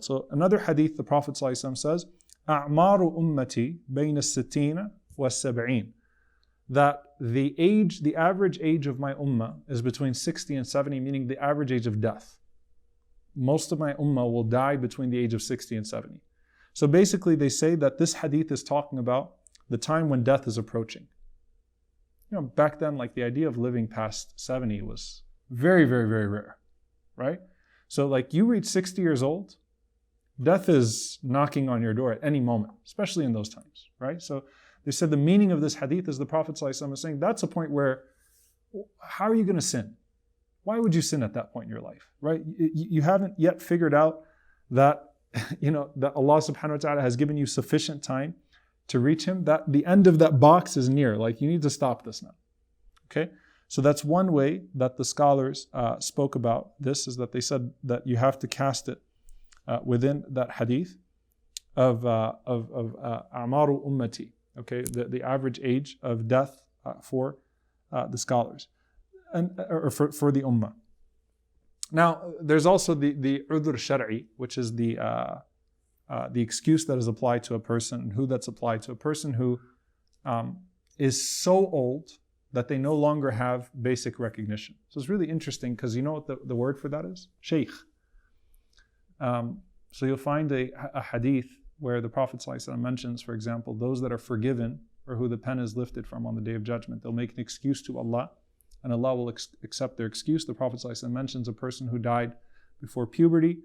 So another hadith, the Prophet ﷺ says, أعمار أمتي بين الستين والسبعين, that the average age of my ummah is between 60 and 70, meaning the average age of death. Most of my ummah will die between the age of 60 and 70. So basically they say that this hadith is talking about the time when death is approaching. Back then, like the idea of living past 70 was very, very, very rare, right? So like you reach 60 years old, death is knocking on your door at any moment, especially in those times, right? So they said the meaning of this hadith is the Prophet ﷺ is saying that's a point where, how are you going to sin? Why would you sin at that point in your life, right? You haven't yet figured out that, that Allah subhanahu wa ta'ala has given you sufficient time to reach Him, that the end of that box is near. Like you need to stop this now, okay? So that's one way that the scholars spoke about this, is that they said that you have to cast it within that hadith of A'maru Ummati, okay, the average age of death for the scholars, or for the Ummah. Now, there's also the udhr shar'i, which is the excuse that is applied to a person, and who that's applied to a person who is so old that they no longer have basic recognition. So it's really interesting, because you know what the word for that is? Shaykh. So you'll find a hadith where the Prophet ﷺ mentions, for example, those that are forgiven, or who the pen is lifted from on the Day of Judgment. They'll make an excuse to Allah, and Allah will accept their excuse. The Prophet ﷺ mentions a person who died before puberty.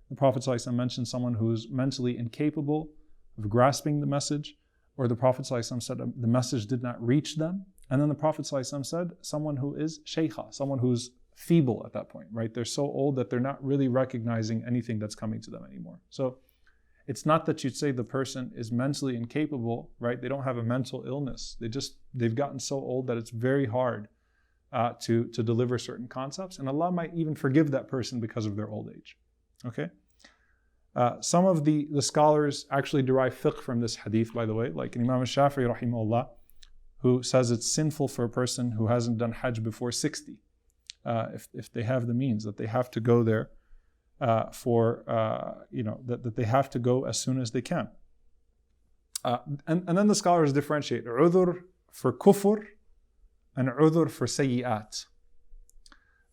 The Prophet ﷺ mentions someone who's mentally incapable of grasping the message, or the Prophet ﷺ said the message did not reach them. And then the Prophet ﷺ said someone who is shaykha, someone who's feeble at that point, right? They're so old that they're not really recognizing anything that's coming to them anymore. So it's not that you'd say the person is mentally incapable, right? They don't have a mental illness. They've gotten so old that it's very hard to deliver certain concepts. And Allah might even forgive that person because of their old age. Okay? Some of the scholars actually derive fiqh from this hadith, by the way, like Imam al-Shafi'i rahimahullah, who says it's sinful for a person who hasn't done Hajj before 60, if they have the means, that they have to go there that they have to go as soon as they can. And then the scholars differentiate udhr for kufr and udhr for sayyi'at.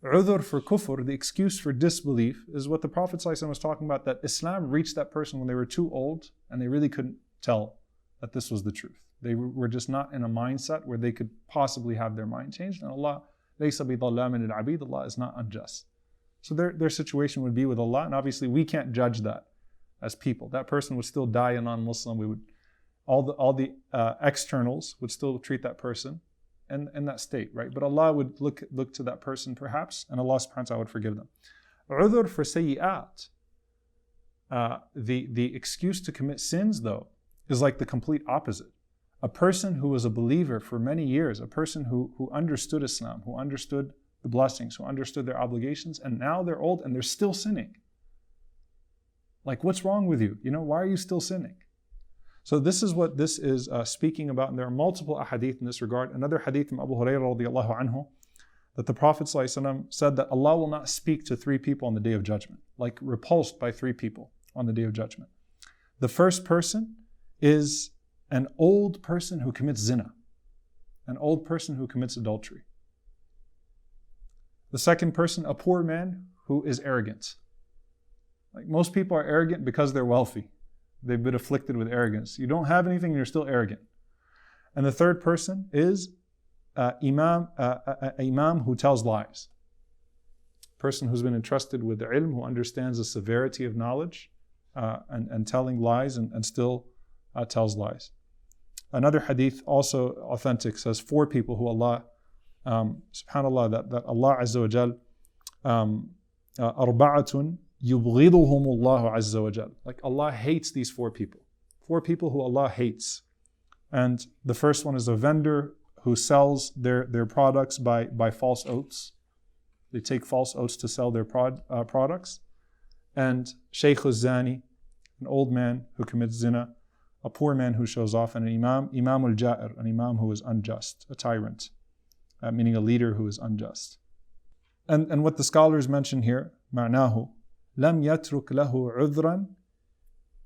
Udhr for kufr, the excuse for disbelief, is what the Prophet ﷺ was talking about, that Islam reached that person when they were too old and they really couldn't tell that this was the truth. They were just not in a mindset where they could possibly have their mind changed. And Allah, laysa bi dhallamin al-abid, Allah is not unjust. So their situation would be with Allah, and obviously we can't judge that as people. That person would still die a non-Muslim. We would, all the externals would still treat that person in that state, right? But Allah would look to that person perhaps, and Allah subhanahu wa ta'ala would forgive them. Udhr for sayyi'at, the excuse to commit sins, though, is like the complete opposite. A person who was a believer for many years, a person who understood Islam, who understood the blessings, who understood their obligations, and now they're old and they're still sinning. Like, what's wrong with you? Why are you still sinning? So this is what this is speaking about, and there are multiple ahadith in this regard. Another hadith from Abu Hurairah radiallahu anhu, that the Prophet ﷺ said that Allah will not speak to 3 people on the Day of Judgment, like repulsed by 3 people on the Day of Judgment. The first person is an old person who commits zina, an old person who commits adultery. The second person, a poor man who is arrogant. Like, most people are arrogant because they're wealthy. They've been afflicted with arrogance. You don't have anything and you're still arrogant. And the third person is imam who tells lies. A person who's been entrusted with the ilm, who understands the severity of knowledge and telling lies and still tells lies. Another hadith, also authentic, says 4 people who Allah, subhanAllah, that Allah Azza wa Jal, arba'atun yubghiduhum Allahu Azza wa Jal. Like, Allah hates these 4 people. 4 people who Allah hates. And the first one is a vendor who sells their products by false oaths. They take false oaths to sell their products. And Shaykh al-Zani, an old man who commits zina, a poor man who shows off, and an imam al-ja'ir, an imam who is unjust, a tyrant, meaning a leader who is unjust. And what the scholars mention here, معناه لم يترك له عذرا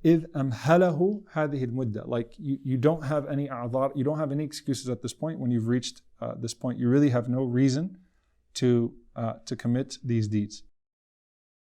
إذ أمهله هذه المدة. Like you don't have any أعذار, you don't have any excuses at this point. When you've reached this point, you really have no reason to commit these deeds.